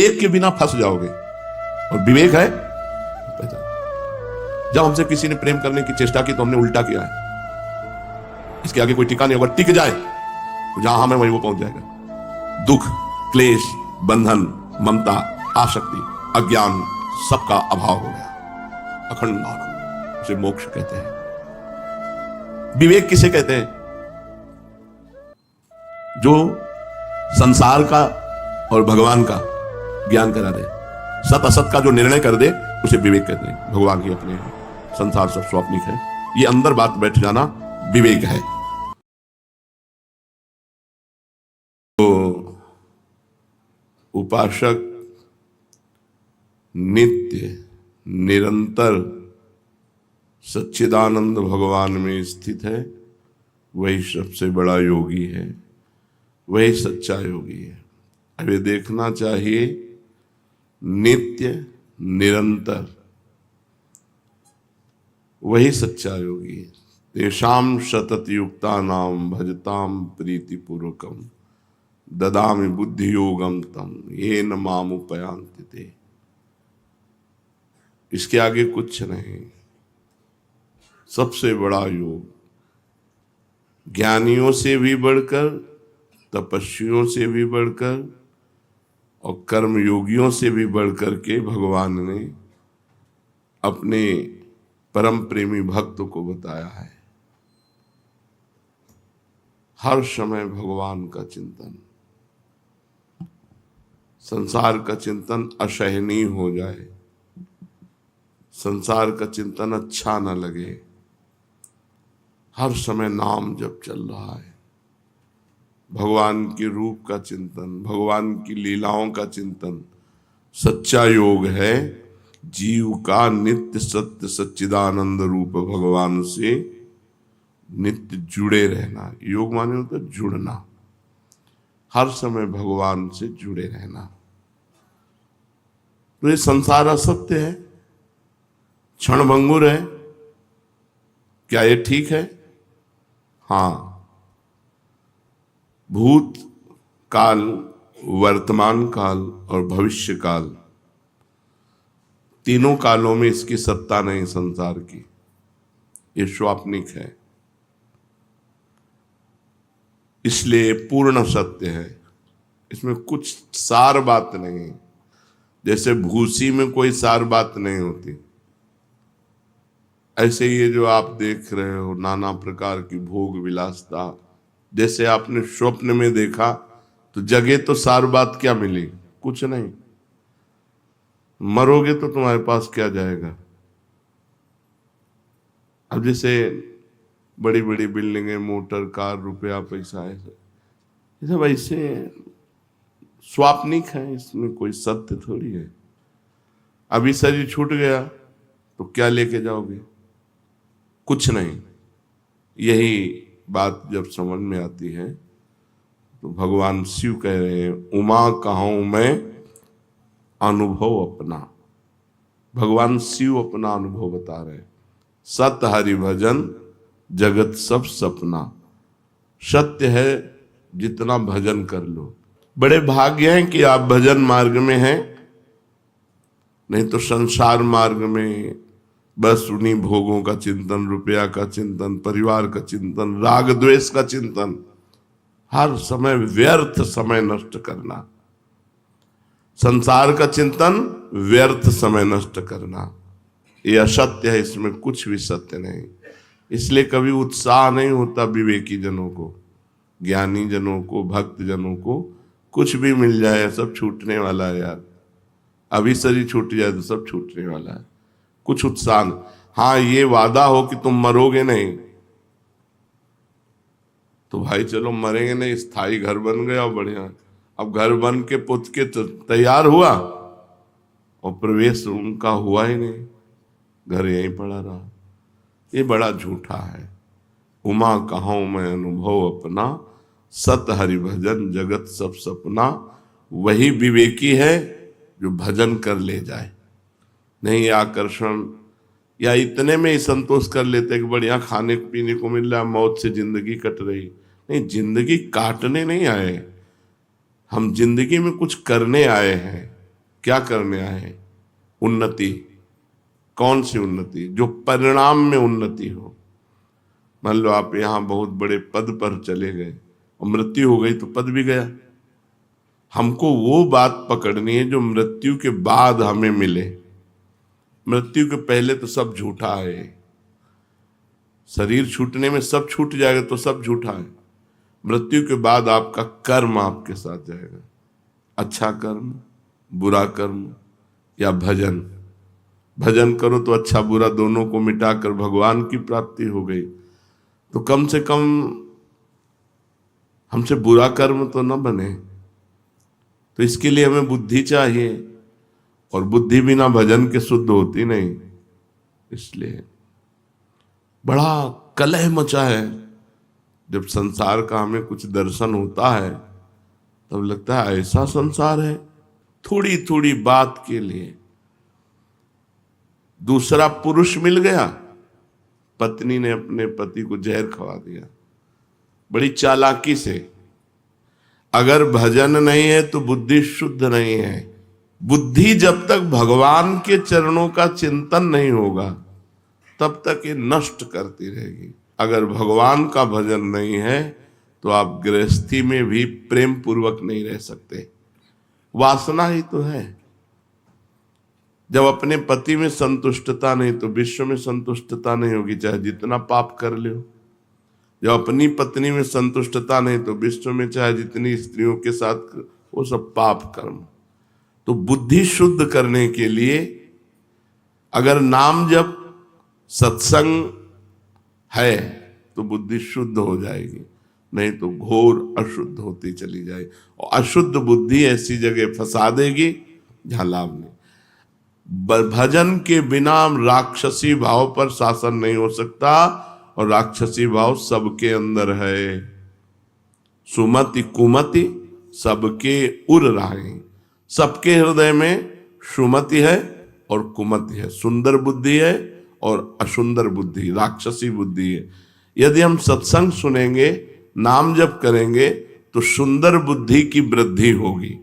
विवेक के बिना फंस जाओगे, और विवेक है पहचान। जब हमसे किसी ने प्रेम करने की चेष्टा की तो हमने उल्टा किया है, इसके आगे कोई टिका नहीं। अगर टिक जाए तो जहां हम है वहीं वो पहुंच जाएगा। दुख, क्लेश, बंधन, ममता, आसक्ति, अज्ञान सबका अभाव हो गया, अखंड आनंद, उसे मोक्ष कहते हैं। विवेक किसे कहते हैं? जो संसार का और भगवान का ज्ञान करा दे, सत असत का जो निर्णय कर दे, उसे विवेक कहते हैं। भगवान ही अपने हैं, संसार सब स्वप्निक है, ये अंदर बात बैठ जाना विवेक है। तो उपासक नित्य निरंतर सच्चिदानंद भगवान में स्थित है, वही सबसे बड़ा योगी है, वही सच्चा योगी है। अब ये देखना चाहिए, नित्य निरंतर वही सच्चा योगी है। तेषाम सतत युक्ता नाम भजताम प्रीति पूर्वकम ददामि बुद्धि योगम तम ये न मामुपयांति ते। इसके आगे कुछ नहीं। सबसे बड़ा योग, ज्ञानियों से भी बढ़कर, तपस्वियों से भी बढ़कर और कर्म योगियों से भी बढ़कर के भगवान ने अपने परम प्रेमी भक्त को बताया है। हर समय भगवान का चिंतन, संसार का चिंतन असहनीय हो जाए, संसार का चिंतन अच्छा न लगे, हर समय नाम जब चल रहा है, भगवान के रूप का चिंतन, भगवान की लीलाओं का चिंतन, सच्चा योग है। जीव का नित्य सत्य सच्चिदानंद रूप भगवान से नित्य जुड़े रहना। योग माने होता है जुड़ना, हर समय भगवान से जुड़े रहना। तो ये संसार असत्य है, क्षणभंगुर है, क्या ये ठीक है? हाँ, भूत काल, वर्तमान काल और भविष्य काल, तीनों कालों में इसकी सत्ता नहीं संसार की, ये स्वाप्निक है, इसलिए पूर्ण सत्य है। इसमें कुछ सार बात नहीं, जैसे भूसी में कोई सार बात नहीं होती, ऐसे ये जो आप देख रहे हो नाना प्रकार की भोग विलासता, जैसे आपने स्वप्न में देखा तो जगह तो सार बात क्या मिली? कुछ नहीं। मरोगे तो तुम्हारे पास क्या जाएगा? अब जैसे बड़ी बड़ी बिल्डिंगें, मोटर, कार, रुपया, पैसा, ये सब ऐसे स्वाप्निक है, इसमें कोई सत्य थोड़ी है। अभी शरीर छूट गया तो क्या लेके जाओगे? कुछ नहीं। यही बात जब समझ में आती है तो भगवान शिव कह रहे हैं, उमा कहूं मैं अनुभव अपना। भगवान शिव अपना अनुभव बता रहे हैं। सत हरि भजन जगत सब सपना। सत्य है, जितना भजन कर लो। बड़े भाग्य हैं कि आप भजन मार्ग में हैं, नहीं तो संसार मार्ग में बस उन्हीं भोगों का चिंतन, रुपया का चिंतन, परिवार का चिंतन, राग द्वेष का चिंतन, हर समय व्यर्थ समय नष्ट करना। संसार का चिंतन, व्यर्थ समय नष्ट करना, ये असत्य है, इसमें कुछ भी सत्य नहीं। इसलिए कभी उत्साह नहीं होता विवेकी जनों को, ज्ञानी जनों को, भक्त जनों को। कुछ भी मिल जाए सब छूटने वाला है यार, अभी शरीर छूट जाए तो सब छूटने वाला है, कुछ उत्साह नहीं। हाँ, ये वादा हो कि तुम मरोगे नहीं, तो भाई चलो मरेंगे नहीं, स्थायी घर बन गया बढ़िया। अब घर बन के पुत के तैयार हुआ और प्रवेश उनका हुआ ही नहीं, घर यहीं पड़ा रहा। ये बड़ा झूठा है। उमा कहूं मैं अनुभव अपना, सत हरि भजन जगत सब सपना। वही विवेकी है जो भजन कर ले जाए, नहीं आकर्षण या इतने में ही संतोष कर लेते कि बढ़िया खाने पीने को मिल रहा है, मौत से जिंदगी कट रही। नहीं, जिंदगी काटने नहीं आए हम, जिंदगी में कुछ करने आए हैं। क्या करने आए हैं? उन्नति। कौन सी उन्नति? जो परिणाम में उन्नति हो। मान लो आप यहां बहुत बड़े पद पर चले गए और मृत्यु हो गई तो पद भी गया। हमको वो बात पकड़नी है जो मृत्यु के बाद हमें मिले। मृत्यु के पहले तो सब झूठा है। शरीर छूटने में सब छूट जाएगा तो सब झूठा है। मृत्यु के बाद आपका कर्म आपके साथ जाएगा। अच्छा कर्म, बुरा कर्म या भजन। भजन करो तो अच्छा बुरा दोनों को मिटाकर भगवान की प्राप्ति हो गई। तो कम से कम हमसे बुरा कर्म तो न बने। तो इसके लिए हमें बुद्धि चाहिए, और बुद्धि बिना भजन के शुद्ध होती नहीं। इसलिए बड़ा कलह मचा है। जब संसार का हमें कुछ दर्शन होता है तब लगता है ऐसा संसार है। थोड़ी थोड़ी बात के लिए दूसरा पुरुष मिल गया, पत्नी ने अपने पति को जहर खवा दिया बड़ी चालाकी से। अगर भजन नहीं है तो बुद्धि शुद्ध नहीं है। बुद्धि जब तक भगवान के चरणों का चिंतन नहीं होगा तब तक ये नष्ट करती रहेगी। अगर भगवान का भजन नहीं है तो आप गृहस्थी में भी प्रेम पूर्वक नहीं रह सकते। वासना ही तो है। जब अपने पति में संतुष्टता नहीं तो विश्व में संतुष्टता नहीं होगी, चाहे जितना पाप कर लो। जब अपनी पत्नी में संतुष्टता नहीं तो विश्व में चाहे जितनी स्त्रियों के साथ, वो सब पाप कर्म। तो बुद्धि शुद्ध करने के लिए अगर नाम जब सत्संग है तो बुद्धि शुद्ध हो जाएगी, नहीं तो घोर अशुद्ध होती चली जाएगी। और अशुद्ध बुद्धि ऐसी जगह फंसा देगी जहां लाभ नहीं। भजन के बिना राक्षसी भाव पर शासन नहीं हो सकता, और राक्षसी भाव सबके अंदर है। सुमति कुमति सबके उर रहे। सबके हृदय में सुमति है और कुमति है। सुंदर बुद्धि है और असुंदर बुद्धि, राक्षसी बुद्धि है। यदि हम सत्संग सुनेंगे, नाम जप करेंगे तो सुंदर बुद्धि की वृद्धि होगी,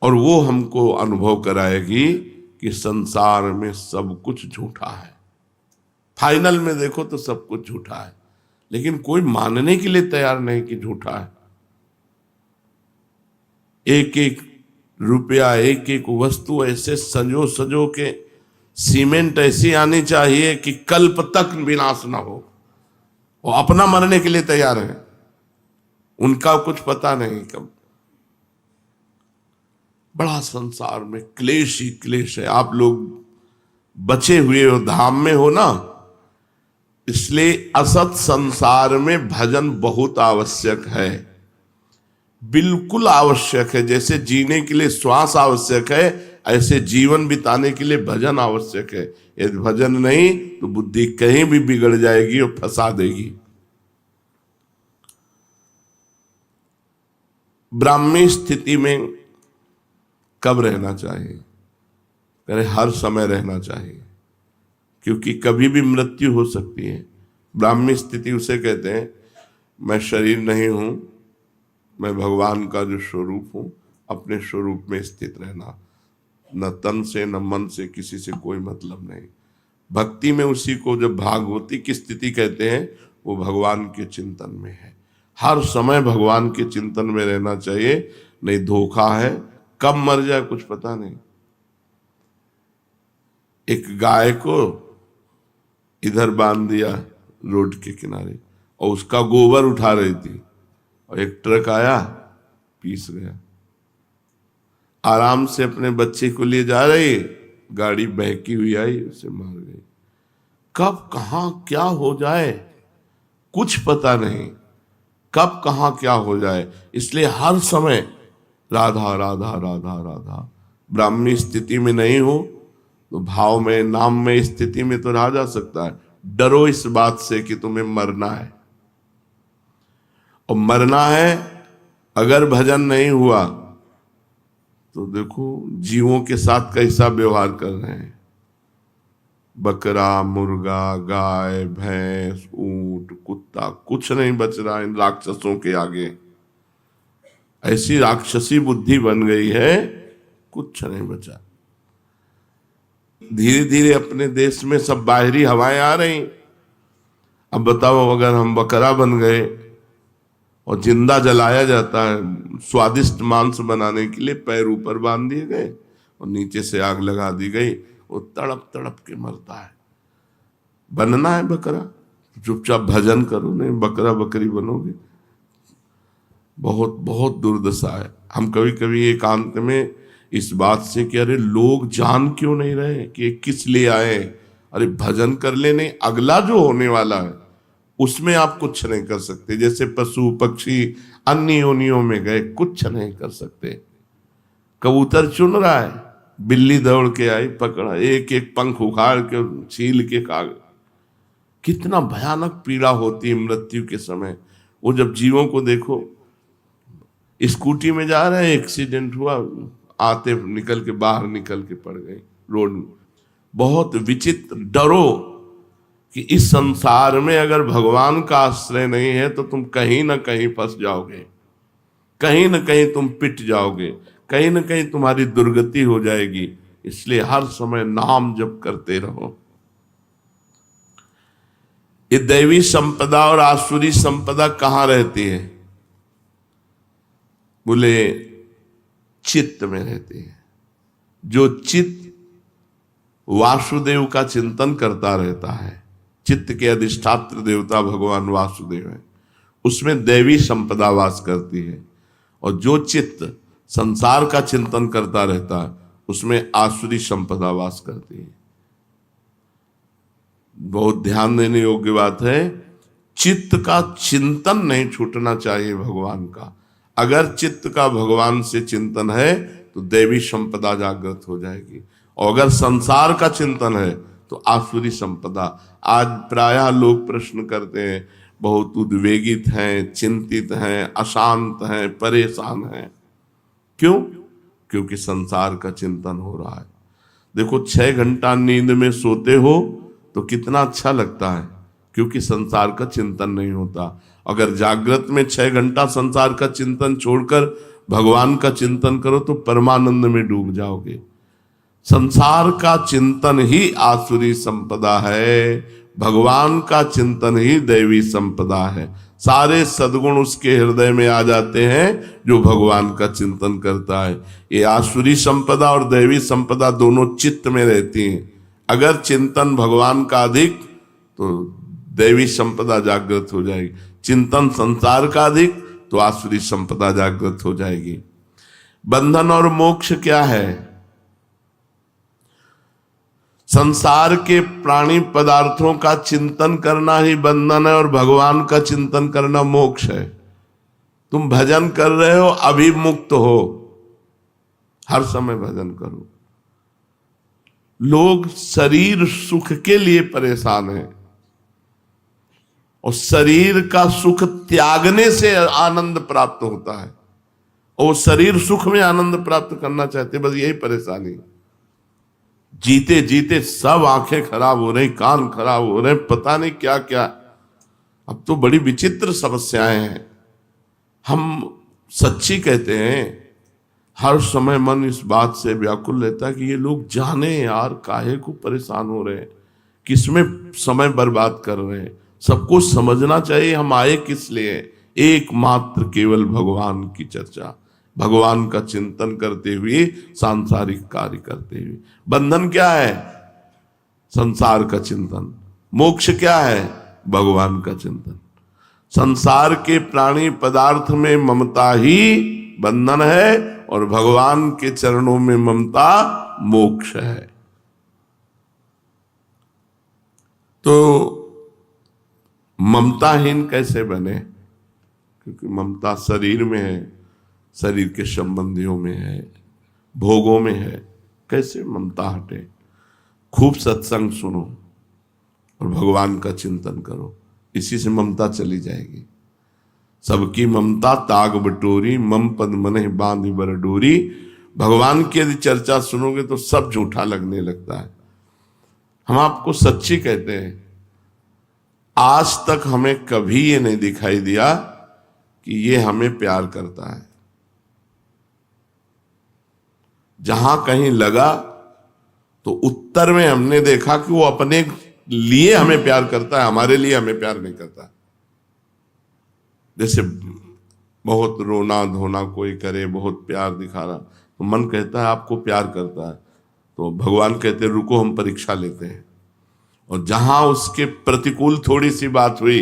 और वो हमको अनुभव कराएगी कि संसार में सब कुछ झूठा है। फाइनल में देखो तो सब कुछ झूठा है, लेकिन कोई मानने के लिए तैयार नहीं कि झूठा है। एक एक रुपया, एक एक वस्तु ऐसे सजो सजो के, सीमेंट ऐसी आनी चाहिए कि कल्प तक विनाश ना हो। वो अपना मरने के लिए तैयार है, उनका कुछ पता नहीं कब। बड़ा संसार में क्लेश ही क्लेश है। आप लोग बचे हुए हो, धाम में हो ना, इसलिए असत संसार में भजन बहुत आवश्यक है, बिल्कुल आवश्यक है। जैसे जीने के लिए श्वास आवश्यक है, ऐसे जीवन बिताने के लिए भजन आवश्यक है। यदि भजन नहीं तो बुद्धि कहीं भी बिगड़ जाएगी और फंसा देगी। ब्राह्मी स्थिति में कब रहना चाहिए? अरे हर समय रहना चाहिए, क्योंकि कभी भी मृत्यु हो सकती है। ब्राह्मी स्थिति उसे कहते हैं, मैं शरीर नहीं हूं, मैं भगवान का जो स्वरूप हूं, अपने स्वरूप में स्थित रहना। न तन से न मन से किसी से कोई मतलब नहीं। भक्ति में उसी को जब भागवती की स्थिति कहते हैं, वो भगवान के चिंतन में है। हर समय भगवान के चिंतन में रहना चाहिए, नहीं धोखा है। कब मर जाए कुछ पता नहीं। एक गाय को इधर बांध दिया रोड के किनारे, और उसका गोबर उठा रही थी, और एक ट्रक आया, पीस गया। आराम से अपने बच्चे को लिए जा रही, गाड़ी बहकी हुई आई, उसे मार गई। कब कहां क्या हो जाए कुछ पता नहीं, कब कहां क्या हो जाए। इसलिए हर समय राधा राधा राधा राधा। ब्राह्मी स्थिति में नहीं हो तो भाव में, नाम में, स्थिति में तो रहा जा सकता है। डरो इस बात से कि तुम्हें मरना है, और मरना है अगर भजन नहीं हुआ तो देखो जीवों के साथ कैसा व्यवहार कर रहे हैं। बकरा, मुर्गा, गाय, भैंस, ऊंट, कुत्ता, कुछ नहीं बच रहा इन राक्षसों के आगे। ऐसी राक्षसी बुद्धि बन गई है कुछ नहीं बचा। धीरे धीरे अपने देश में सब बाहरी हवाएं आ रही। अब बताओ, अगर हम बकरा बन गए और जिंदा जलाया जाता है, स्वादिष्ट मांस बनाने के लिए पैर ऊपर बांध दिए गए और नीचे से आग लगा दी गई, वो तड़प तड़प के मरता है। बनना है बकरा, चुपचाप भजन करो, नहीं बकरा बकरी बनोगे। बहुत बहुत दुर्दशा है। हम कभी कभी एकांत में इस बात से कि अरे लोग जान क्यों नहीं रहे कि किस लिए आए, अरे भजन कर लेने, अगला जो होने वाला है उसमें आप कुछ नहीं कर सकते। जैसे पशु पक्षी अन्य योनियों में गए, कुछ नहीं कर सकते। कबूतर चुन रहा है, बिल्ली दौड़ के आई, पकड़ा, एक एक पंख उखाड़ के छील के खा गया। कितना भयानक पीड़ा होती है मृत्यु के समय। वो जब जीवों को देखो, स्कूटी में जा रहे हैं, एक्सीडेंट हुआ, आते निकल के बाहर निकल के पड़ गई रोड में। बहुत विचित्र। डरो कि इस संसार में अगर भगवान का आश्रय नहीं है तो तुम कहीं ना कहीं फंस जाओगे, कहीं ना कहीं तुम पिट जाओगे, कहीं ना कहीं तुम्हारी दुर्गति हो जाएगी। इसलिए हर समय नाम जप करते रहो। ये दैवी संपदा और आसुरी संपदा कहाँ रहती है? बोले चित्त में रहती है। जो चित्त वासुदेव का चिंतन करता रहता है, चित्त के अधिष्ठात्र देवता भगवान वासुदेव है, उसमें दैवी संपदा वास करती है। और जो चित्त संसार का चिंतन करता रहता है, उसमें आसुरी संपदा वास करती है। बहुत ध्यान देने योग्य बात है। चित्त का चिंतन नहीं छूटना चाहिए भगवान का। अगर चित्त का भगवान से चिंतन है तो दैवी संपदा जागृत हो जाएगी, और अगर संसार का चिंतन है तो आसुरी संपदा। आज प्रायः लोग प्रश्न करते हैं, बहुत उद्वेगित हैं, चिंतित हैं, अशांत हैं, परेशान हैं। क्यों? क्योंकि संसार का चिंतन हो रहा है। देखो, 6 घंटा नींद में सोते हो तो कितना अच्छा लगता है, क्योंकि संसार का चिंतन नहीं होता। अगर जागृत में 6 घंटा संसार का चिंतन छोड़कर भगवान का चिंतन करो तो परमानंद में डूब जाओगे। संसार का चिंतन ही आसुरी संपदा है, भगवान का चिंतन ही दैवी संपदा है। सारे सद्गुण उसके हृदय में आ जाते हैं जो भगवान का चिंतन करता है। ये आसुरी संपदा और दैवी संपदा दोनों चित्त में रहती हैं। अगर चिंतन भगवान का अधिक तो दैवी संपदा जागृत हो जाएगी, चिंतन संसार का अधिक तो आसुरी संपदा जागृत हो जाएगी। बंधन और मोक्ष क्या है? संसार के प्राणी पदार्थों का चिंतन करना ही बंधन है और भगवान का चिंतन करना मोक्ष है। तुम भजन कर रहे हो, अभी मुक्त हो, हर समय भजन करो। लोग शरीर सुख के लिए परेशान हैं, और शरीर का सुख त्यागने से आनंद प्राप्त होता है, और शरीर सुख में आनंद प्राप्त करना चाहते, बस यही परेशानी। जीते जीते सब आंखें खराब हो रही, कान खराब हो रहे, पता नहीं क्या क्या। अब तो बड़ी विचित्र समस्याएं हैं। हम सच्ची कहते हैं, हर समय मन इस बात से व्याकुल रहता है कि ये लोग जाने यार काहे को परेशान हो रहे हैं, किसमें समय बर्बाद कर रहे हैं। सबको समझना चाहिए हम आए किस लिए। एकमात्र केवल भगवान की चर्चा, भगवान का चिंतन करते हुए, सांसारिक कार्य करते हुए। बंधन क्या है? संसार का चिंतन। मोक्ष क्या है? भगवान का चिंतन। संसार के प्राणी पदार्थ में ममता ही बंधन है, और भगवान के चरणों में ममता मोक्ष है। तो ममताहीन कैसे बने? क्योंकि ममता शरीर में है, शरीर के संबंधियों में है, भोगों में है। कैसे ममता हटे? खूब सत्संग सुनो और भगवान का चिंतन करो, इसी से ममता चली जाएगी। सबकी ममता ताग बटोरी, मम पद मने बांध बर डोरी। भगवान की यदि चर्चा सुनोगे तो सब झूठा लगने लगता है। हम आपको सच्ची कहते हैं, आज तक हमें कभी ये नहीं दिखाई दिया कि ये हमें प्यार करता है। जहां कहीं लगा तो उत्तर में हमने देखा कि वो अपने लिए हमें प्यार करता है, हमारे लिए हमें प्यार नहीं करता। जैसे बहुत रोना धोना कोई करे, बहुत प्यार दिखा रहा, तो मन कहता है आपको प्यार करता है, तो भगवान कहते हैं रुको हम परीक्षा लेते हैं। और जहां उसके प्रतिकूल थोड़ी सी बात हुई,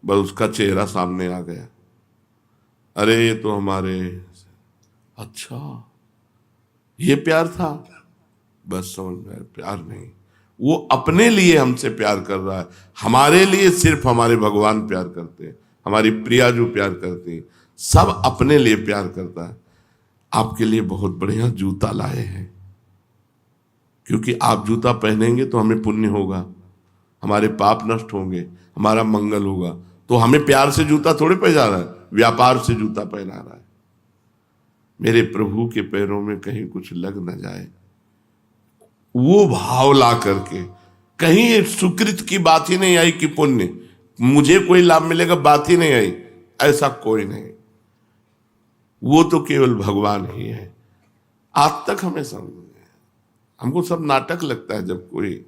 बस उसका चेहरा सामने आ गया, अरे ये तो हमारे, अच्छा ये प्यार था, बस समझ में प्यार नहीं। वो अपने लिए हमसे प्यार कर रहा है, हमारे लिए सिर्फ हमारे भगवान प्यार करते हैं, हमारी प्रिया जो प्यार करती है, सब अपने लिए प्यार करता है। आपके लिए बहुत बढ़िया जूता लाए हैं, क्योंकि आप जूता पहनेंगे तो हमें पुण्य होगा, हमारे पाप नष्ट होंगे, हमारा मंगल होगा। तो हमें प्यार से जूता थोड़े पहना रहा है, व्यापार से जूता पहना रहा है। मेरे प्रभु के पैरों में कहीं कुछ लग न जाए, वो भाव ला करके, कहीं एक सुकृत की बात ही नहीं आई कि पुण्य मुझे कोई लाभ मिलेगा, बात ही नहीं आई, ऐसा कोई नहीं। वो तो केवल भगवान ही है। आज तक हमें समझ, हमको सब नाटक लगता है। जब कोई,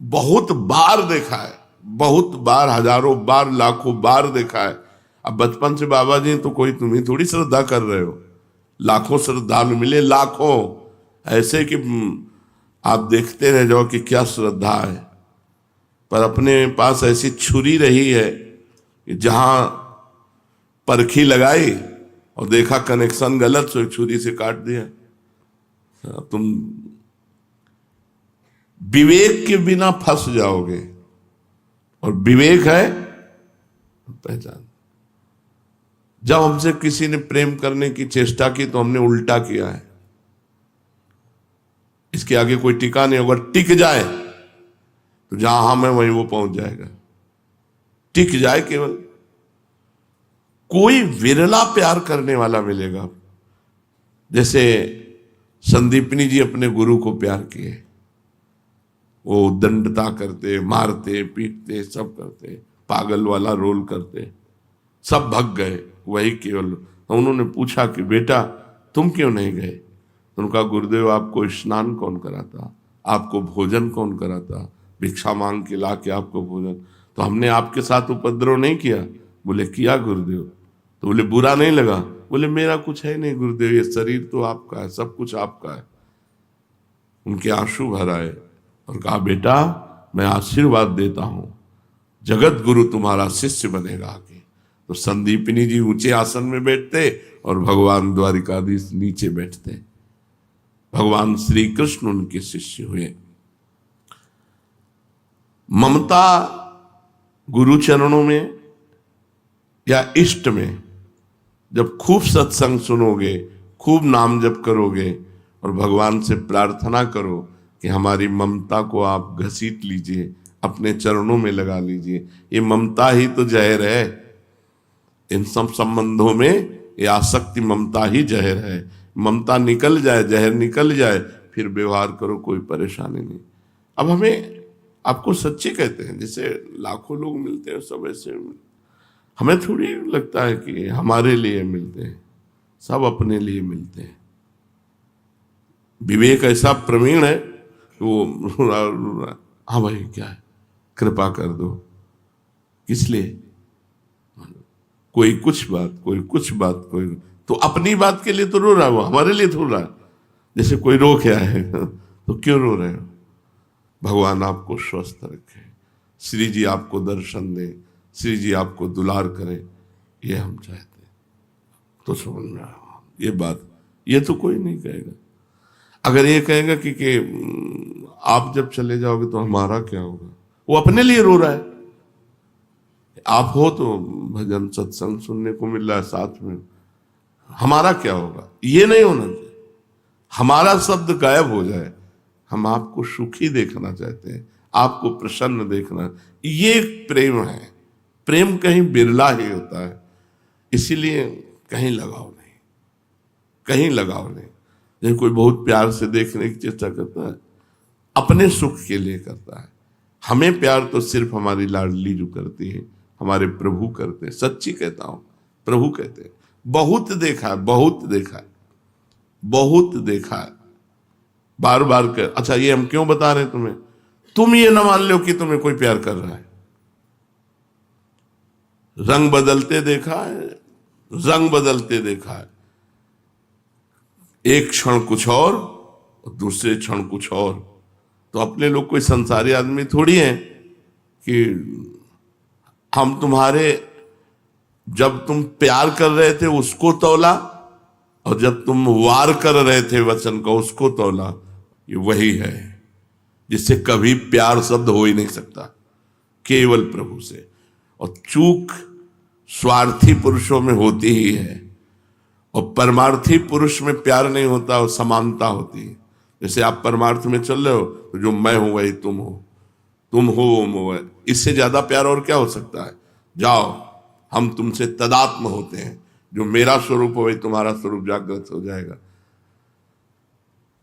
बहुत बार देखा है, बहुत बार, हजारों बार, लाखों बार देखा है। अब बचपन से बाबा जी तो कोई तुम्हें थोड़ी श्रद्धा कर रहे हो, लाखों श्रद्धालु मिले, लाखों, ऐसे कि आप देखते रह जाओ कि क्या श्रद्धा है। पर अपने पास ऐसी छुरी रही है कि जहां परखी लगाई और देखा कनेक्शन गलत, तो छुरी से काट दिया। तुम विवेक के बिना फंस जाओगे, और विवेक है पहचान। जब हमसे किसी ने प्रेम करने की चेष्टा की तो हमने उल्टा किया है, इसके आगे कोई टिका नहीं होगा। टिक जाए तो जहां हम है वहीं वो पहुंच जाएगा, टिक जाए। केवल कोई विरला प्यार करने वाला मिलेगा। जैसे संदीपनी जी अपने गुरु को प्यार किए, वो दंडता करते, मारते पीटते, सब करते, पागल वाला रोल करते, सब भग गए, वही केवल। तो उन्होंने पूछा कि बेटा तुम क्यों नहीं गए? तो उनका गुरुदेव आपको स्नान कौन कराता, आपको भोजन कौन कराता, भिक्षा मांग के ला के आपको भोजन, तो हमने आपके साथ उपद्रव नहीं किया। बोले किया गुरुदेव। तो बोले बुरा नहीं लगा? बोले मेरा कुछ है नहीं गुरुदेव, ये शरीर तो आपका है, सब कुछ आपका है। उनके आंसू भर आए और कहा बेटा मैं आशीर्वाद देता हूं, जगत गुरु तुम्हारा शिष्य बनेगा आगे। तो संदीपनी जी ऊंचे आसन में बैठते और भगवान द्वारिकाधीश नीचे बैठते। भगवान श्री कृष्ण उनके शिष्य हुए। ममता गुरु चरणों में या इष्ट में जब खूब सत्संग सुनोगे, खूब नाम जप करोगे और भगवान से प्रार्थना करो कि हमारी ममता को आप घसीट लीजिए, अपने चरणों में लगा लीजिए। ये ममता ही तो जहर है। इन सब संबंधों में ये आसक्ति ममता ही जहर है। ममता निकल जाए, जहर निकल जाए, फिर व्यवहार करो, कोई परेशानी नहीं। अब हमें, आपको सच्चे कहते हैं, जैसे लाखों लोग मिलते हैं सब ऐसे, हमें थोड़ी लगता है कि हमारे लिए मिलते हैं, सब अपने लिए मिलते हैं। विवेक ऐसा प्रवीण है वो हाँ भाई क्या है, कृपा कर दो, किस लिए? कोई कुछ बात, कोई कुछ बात, कोई तो अपनी बात के लिए तो रो रहा है, वो हमारे लिए थोड़ा रहा। जैसे कोई रो के आए तो क्यों रो रहे हो? भगवान आपको स्वस्थ रखे, श्री जी आपको दर्शन दे, श्री जी आपको दुलार करें, ये हम चाहते हैं। तो समझ में आया ये बात। ये तो कोई नहीं कहेगा। अगर ये कहेगा कि आप जब चले जाओगे तो हमारा क्या होगा, वो अपने लिए रो रहा है। आप हो तो भजन सत्संग सुनने को मिल रहा है साथ में, हमारा क्या होगा? ये नहीं होना चाहिए। हमारा शब्द गायब हो जाए। हम आपको सुखी देखना चाहते हैं, आपको प्रसन्न देखना, ये प्रेम है। प्रेम कहीं बिरला ही होता है, इसीलिए कहीं लगाव नहीं, कहीं लगाव नहीं। जैसे कोई बहुत प्यार से देखने की चेष्टा करता है, अपने सुख के लिए करता है। हमें प्यार तो सिर्फ हमारी लाडली जो करती है, हमारे प्रभु करते हैं। सच्ची कहता हूं, प्रभु कहते हैं। बहुत देखा है, बहुत देखा है, बहुत देखा है, बार बार कर। अच्छा ये हम क्यों बता रहे हैं तुम्हें? तुम ये ना मान लो कि तुम्हें कोई प्यार कर रहा है। रंग बदलते देखा है, रंग बदलते देखा है। एक क्षण कुछ और दूसरे क्षण कुछ और। तो अपने लोग कोई संसारी आदमी थोड़ी है कि हम तुम्हारे, जब तुम प्यार कर रहे थे उसको तौला और जब तुम वार कर रहे थे वचन का उसको तौला। ये वही है जिससे कभी प्यार शब्द हो ही नहीं सकता, केवल प्रभु से। और चूक स्वार्थी पुरुषों में होती ही है, और परमार्थी पुरुष में प्यार नहीं होता और समानता होती है। जैसे आप परमार्थ में चल रहे हो तो जो मैं हूं वही तुम हो, तुम हो वो है। इससे ज्यादा प्यार और क्या हो सकता है? जाओ हम तुमसे तदात्म होते हैं, जो मेरा स्वरूप हो वही तुम्हारा स्वरूप जागृत हो जाएगा।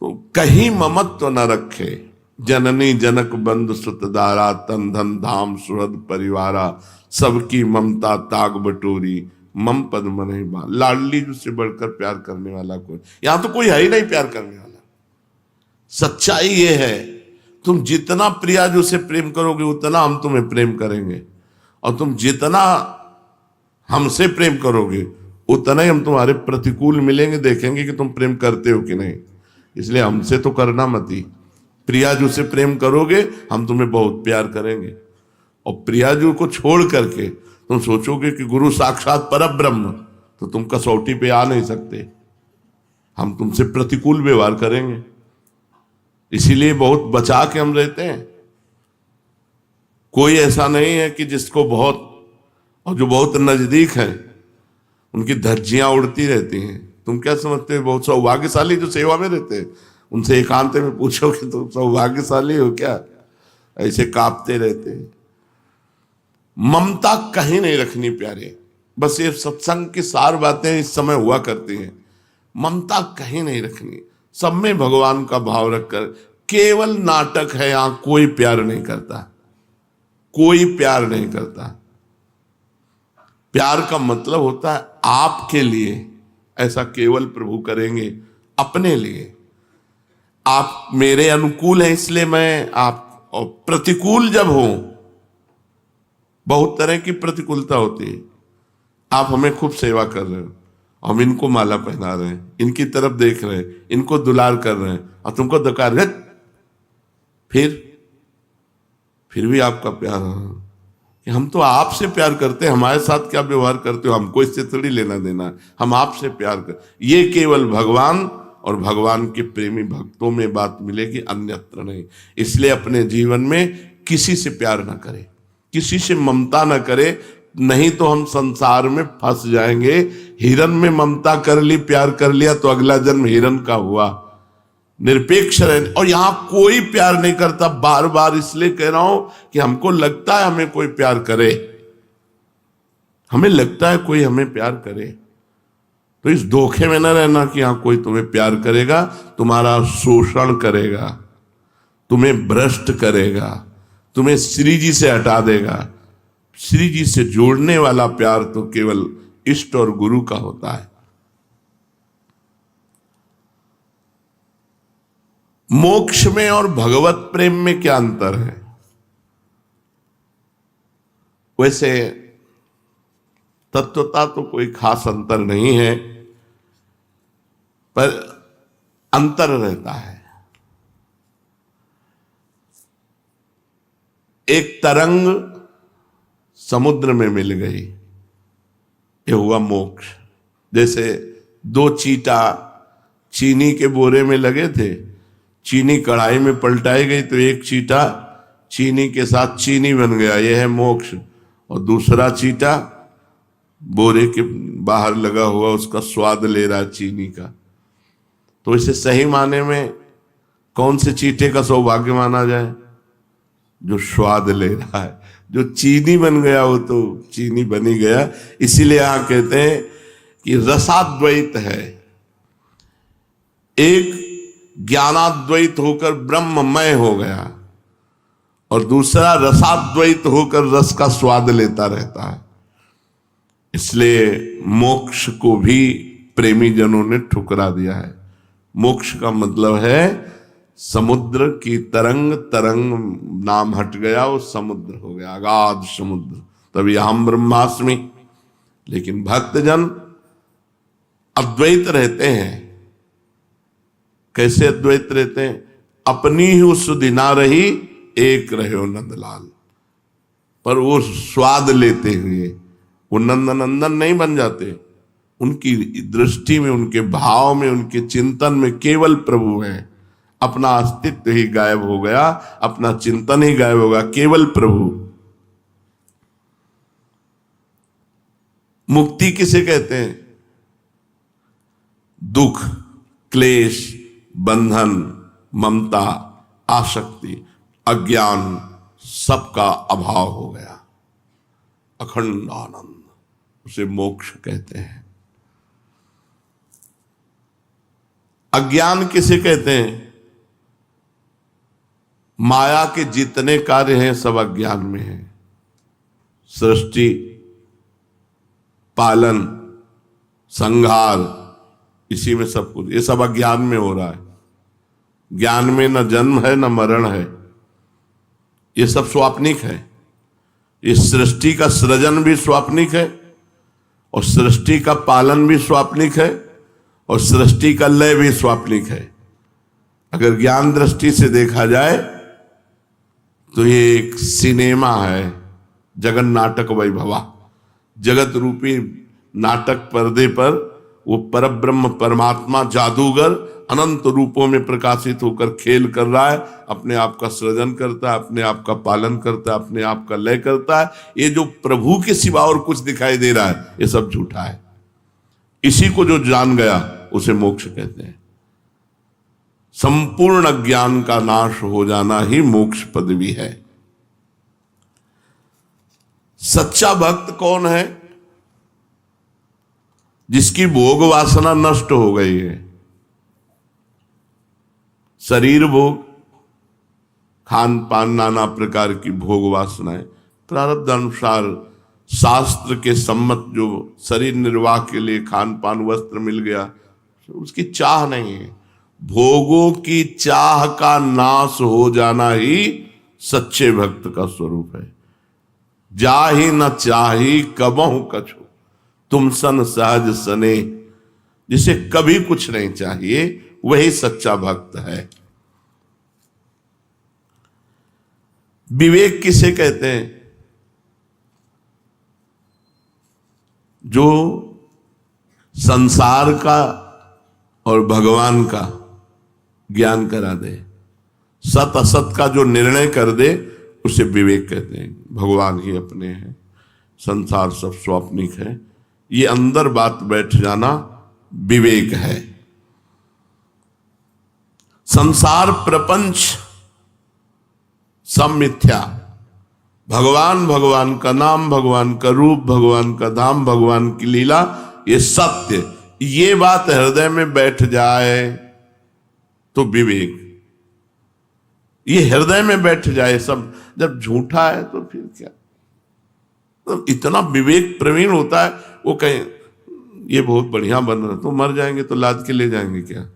तो कहीं ममत्व न रखे, जननी जनक बंधु सुत दारा, तन धन धाम सुहृद परिवारा, सबकी ममता ताग बटोरी, मम पद मन ही बा। लाडली से बढ़कर प्यार करने वाला कोई, यहां तो कोई है ही नहीं प्यार करने वाला। सच्चाई ये है, तुम जितना प्रियाजू से प्रेम करोगे उतना हम तुम्हें प्रेम करेंगे, और तुम जितना हमसे प्रेम करोगे उतना ही हम तुम्हारे प्रतिकूल मिलेंगे, देखेंगे कि तुम प्रेम करते हो कि नहीं। इसलिए हमसे तो करना मत ही, प्रियाजू से प्रेम करोगे हम तुम्हें बहुत प्यार करेंगे। और प्रियाजू को छोड़ करके तुम सोचोगे कि गुरु साक्षात परब्रह्म, तो तुम कसौटी पे आ नहीं सकते, हम तुमसे प्रतिकूल व्यवहार करेंगे। इसीलिए बहुत बचा के हम रहते हैं। कोई ऐसा नहीं है कि जिसको बहुत, और जो बहुत नजदीक है उनकी धज्जियां उड़ती रहती हैं। तुम क्या समझते हो? बहुत सौभाग्यशाली जो सेवा में रहते हैं, उनसे एकांत में पूछो कि तुम सौभाग्यशाली हो क्या? ऐसे कांपते रहते हैं। ममता कहीं नहीं रखनी प्यारे, बस ये सत्संग की सार बातें इस समय हुआ करती हैं। ममता कहीं नहीं रखनी, सब में भगवान का भाव रखकर। केवल नाटक है, यहां कोई प्यार नहीं करता, कोई प्यार नहीं करता। प्यार का मतलब होता है आपके लिए, ऐसा केवल प्रभु करेंगे अपने लिए। आप मेरे अनुकूल हैं इसलिए मैं आप, और प्रतिकूल जब हो, बहुत तरह की प्रतिकूलता होती है। आप हमें खूब सेवा कर रहे हो, हम इनको माला पहना रहे हैं, इनकी तरफ देख रहे हैं, इनको दुलार कर रहे हैं, और तुमको दकार है, फिर भी आपका प्यार कि हम तो आपसे प्यार करते हैं, हमारे साथ क्या व्यवहार करते हो हमको इससे थोड़ी लेना देना, हम आपसे प्यार कर। ये केवल भगवान और भगवान के प्रेमी भक्तों में बात मिलेगी, अन्यत्र नहीं। इसलिए अपने जीवन में किसी से प्यार ना करें, किसी से ममता ना करें, नहीं तो हम संसार में फंस जाएंगे। हिरन में ममता कर ली, प्यार कर लिया तो अगला जन्म हिरन का हुआ। निरपेक्ष रहे। और यहां कोई प्यार नहीं करता, बार बार इसलिए कह रहा हूं कि हमको लगता है हमें कोई प्यार करे, हमें लगता है कोई हमें प्यार करे। तो इस धोखे में न रहना कि यहां कोई तुम्हें प्यार करेगा, तुम्हारा शोषण करेगा, तुम्हें भ्रष्ट करेगा, तुम्हें श्री जी से हटा देगा। श्री जी से जोड़ने वाला प्यार तो केवल इष्ट और गुरु का होता है। मोक्ष में और भगवत प्रेम में क्या अंतर है? वैसे तत्वता तो कोई खास अंतर नहीं है, पर अंतर रहता है। एक तरंग समुद्र में मिल गई, ये हुआ मोक्ष। जैसे दो चीटा चीनी के बोरे में लगे थे, चीनी कढ़ाई में पलटाई गई तो एक चीटा चीनी के साथ चीनी बन गया, यह है मोक्ष। और दूसरा चीटा बोरे के बाहर लगा हुआ उसका स्वाद ले रहा है चीनी का। तो इसे सही माने में कौन से चीटे का सौभाग्य माना जाए? जो स्वाद ले रहा है। जो चीनी बन गया वो तो चीनी बनी गया। इसीलिए यहां कहते हैं कि रसाद्वैत है। एक ज्ञानाद्वैत होकर ब्रह्ममय हो गया, और दूसरा रसाद्वैत होकर रस का स्वाद लेता रहता है। इसलिए मोक्ष को भी प्रेमी जनों ने ठुकरा दिया है। मोक्ष का मतलब है समुद्र की तरंग, तरंग नाम हट गया, वो समुद्र हो गया, अगाध समुद्र, तभी हम ब्रह्मास्मि। लेकिन भक्तजन अद्वैत रहते हैं। कैसे अद्वैत रहते हैं? अपनी ही उस दिना रही, एक रहे नंदलाल। पर वो स्वाद लेते हुए वो नंदनंदन नहीं बन जाते। उनकी दृष्टि में, उनके भाव में, उनके चिंतन में केवल प्रभु है। अपना अस्तित्व ही गायब हो गया, अपना चिंतन ही गायब होगा, केवल प्रभु। मुक्ति किसे कहते हैं? दुख, क्लेश, बंधन, ममता, आसक्ति, अज्ञान सबका अभाव हो गया, अखंड आनंद, उसे मोक्ष कहते हैं। अज्ञान किसे कहते हैं? माया के जितने कार्य हैं सब अज्ञान में हैं। सृष्टि, पालन, संहार, इसी में सब कुछ, ये सब अज्ञान में हो रहा है। ज्ञान में न जन्म है न मरण है, ये सब स्वाप्निक है। इस सृष्टि का सृजन भी स्वाप्निक है, और सृष्टि का पालन भी स्वाप्निक है, और सृष्टि का लय भी स्वाप्निक है। अगर ज्ञान दृष्टि से देखा जाए तो ये एक सिनेमा है, जगन नाटक वैभवा। जगत रूपी नाटक पर्दे पर वो परब्रह्म परमात्मा जादूगर अनंत रूपों में प्रकाशित होकर खेल कर रहा है, अपने आप का सृजन करता है, अपने आप का पालन करता है, अपने आप का लय करता है। ये जो प्रभु के सिवा और कुछ दिखाई दे रहा है, ये सब झूठा है। इसी को जो जान गया उसे मोक्ष कहते हैं। संपूर्ण ज्ञान का नाश हो जाना ही मोक्ष पदवी है। सच्चा भक्त कौन है? जिसकी भोग वासना नष्ट हो गई है। शरीर भोग, खान पान, नाना प्रकार की भोग वासनाएं, प्रारब्ध अनुसार शास्त्र के सम्मत जो शरीर निर्वाह के लिए खान पान वस्त्र मिल गया, उसकी चाह नहीं है। भोगों की चाह का नाश हो जाना ही सच्चे भक्त का स्वरूप है। जाहि न चाही कबहु कछु, तुम सन सहज सने। जिसे कभी कुछ नहीं चाहिए वही सच्चा भक्त है। विवेक किसे कहते हैं? जो संसार का और भगवान का ज्ञान करा दे, सत असत का जो निर्णय कर दे, उसे विवेक कहते हैं। भगवान ही अपने हैं, संसार सब स्वाप्निक है, ये अंदर बात बैठ जाना विवेक है। संसार प्रपंच सब मिथ्या। भगवान, भगवान का नाम, भगवान का रूप, भगवान का धाम, भगवान की लीला, ये सत्य। ये बात हृदय में बैठ जाए तो विवेक, ये हृदय में बैठ जाए सब। जब झूठा है तो फिर क्या? तो इतना विवेक प्रवीण होता है, वो कहे ये बहुत बढ़िया बन रहा, तो मर जाएंगे तो लाद के ले जाएंगे क्या?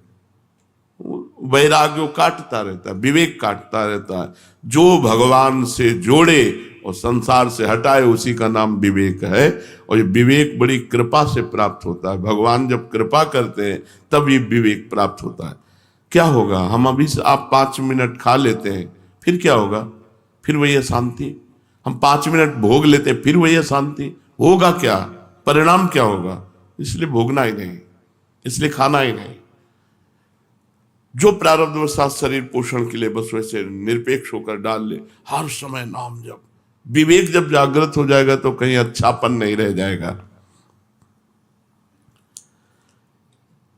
वैराग्य काटता रहता है, विवेक काटता रहता है। जो भगवान से जोड़े और संसार से हटाए, उसी का नाम विवेक है। और ये विवेक बड़ी कृपा से प्राप्त होता है। भगवान जब कृपा करते हैं तब ये विवेक प्राप्त होता है। क्या होगा? हम अभी से आप 5 मिनट खा लेते हैं, फिर क्या होगा? फिर वही अशांति। हम 5 मिनट भोग लेते हैं, फिर वही अशांति। होगा क्या? परिणाम क्या होगा? इसलिए भोगना ही नहीं, इसलिए खाना ही नहीं। जो प्रारब्धवशात शरीर पोषण के लिए बस वैसे निरपेक्ष होकर डाल ले, हर समय नाम जप। विवेक जब जागृत हो जाएगा तो कहीं अच्छापन नहीं रह जाएगा।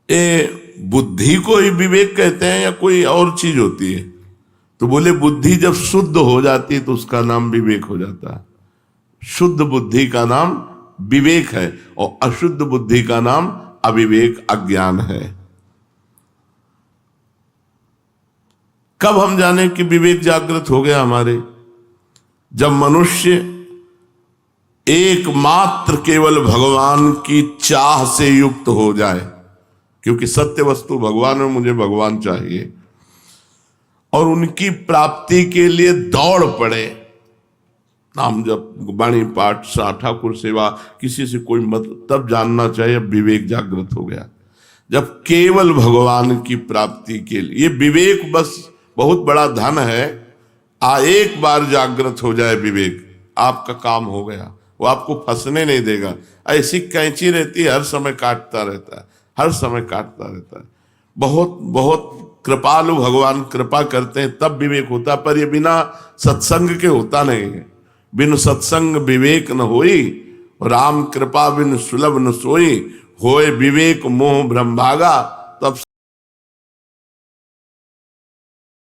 ये बुद्धि को ही विवेक कहते हैं या कोई और चीज होती है? तो बोले बुद्धि जब शुद्ध हो जाती है तो उसका नाम विवेक हो जाता है। शुद्ध बुद्धि का नाम विवेक है, और अशुद्ध बुद्धि का नाम अविवेक, अज्ञान है। कब हम जाने कि विवेक जागृत हो गया हमारे? जब मनुष्य एकमात्र केवल भगवान की चाह से युक्त हो जाए, क्योंकि सत्य वस्तु भगवान है, मुझे भगवान चाहिए, और उनकी प्राप्ति के लिए दौड़ पड़े। नाम जप, वाणी पाठ, ठाकुर सेवा, किसी से कोई मत, तब जानना चाहिए विवेक जागृत हो गया। जब केवल भगवान की प्राप्ति के लिए, ये विवेक बस बहुत बड़ा धन है। एक बार जागृत हो जाए विवेक, आपका काम हो गया, वो आपको फंसने नहीं देगा। ऐसी कैंची रहती है, हर समय काटता रहता है, हर समय काटता रहता है। बहुत बहुत कृपालु भगवान कृपा करते हैं तब विवेक होता, पर ये बिना सत्संग के होता नहीं है। बिन सत्संग विवेक न होई, राम कृपा बिन सुलभ न सोई, होए विवेक मोह ब्रह्मभागा।